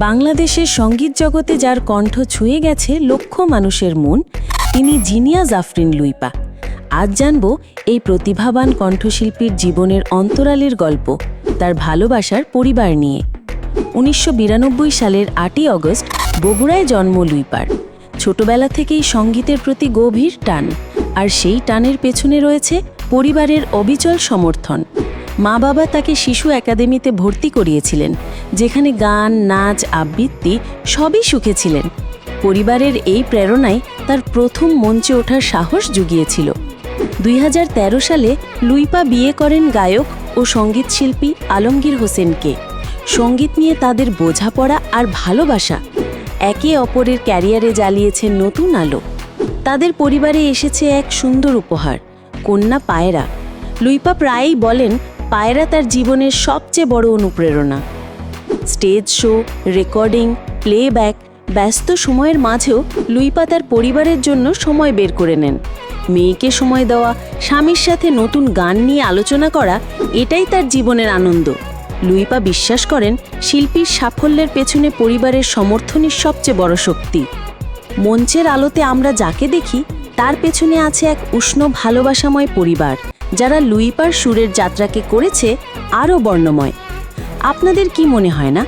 বাংলাদেশের সঙ্গীত জগতে যার কণ্ঠ ছুঁয়ে গেছে লক্ষ মানুষের মন, তিনি জিনিয়া জাফরিন লুইপা। আজ জানব এই প্রতিভাবান কণ্ঠশিল্পীর জীবনের অন্তরালের গল্প, তার ভালোবাসার পরিবার নিয়ে। ১৯৯২ সালের ৮ই অগস্ট বগুড়ায় জন্ম লুইপার। ছোটবেলা থেকেই সঙ্গীতের প্রতি গভীর টান, আর সেই টানের পেছনে রয়েছে পরিবারের অবিচল সমর্থন। মা বাবা তাকে শিশু একাডেমিতে ভর্তি করিয়েছিলেন, যেখানে গান, নাচ, আবৃত্তি সবই শিখেছিলেন। পরিবারের এই প্রেরণাই তার প্রথম মঞ্চে ওঠার সাহস জুগিয়েছিল। ২০১৩ সালে লুইপা বিয়ে করেন গায়ক ও সঙ্গীতশিল্পী আলমগীর হোসেনকে। সঙ্গীত নিয়ে তাদের বোঝাপড়া আর ভালোবাসা একে অপরের ক্যারিয়ারে জ্বালিয়েছে নতুন আলো। তাদের পরিবারে এসেছে এক সুন্দর উপহার, কন্যা পায়রা। লুইপা প্রায়ই বলেন, পায়রা তার জীবনের সবচেয়ে বড় অনুপ্রেরণা। স্টেজ শো, রেকর্ডিং, প্লেব্যাক, ব্যস্ত সময়ের মাঝেও লুইপা তার পরিবারের জন্য সময় বের করে নেন। মেয়েকে সময় দেওয়া, স্বামীর সাথে নতুন গান নিয়ে আলোচনা করা, এটাই তার জীবনের আনন্দ। লুইপা বিশ্বাস করেন, শিল্পীর সাফল্যের পেছনে পরিবারের সমর্থনই সবচেয়ে বড় শক্তি। মঞ্চের আলোতে আমরা যাকে দেখি, তার পেছনে আছে এক উষ্ণ ভালোবাসাময় পরিবার, যারা লুইপার সুরের যাত্রাকে করেছে আরও বর্ণময়। আপনাদের কি মনে হয় না,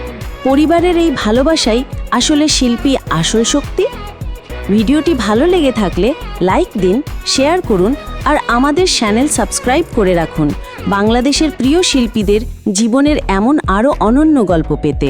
পরিবারের এই ভালোবাসাই আসলে শিল্পী আসল শক্তি? ভিডিওটি ভালো লেগে থাকলে লাইক দিন, শেয়ার করুন, আর আমাদের চ্যানেল সাবস্ক্রাইব করে রাখুন বাংলাদেশের প্রিয় শিল্পীদের জীবনের এমন আরও অনন্য গল্প পেতে।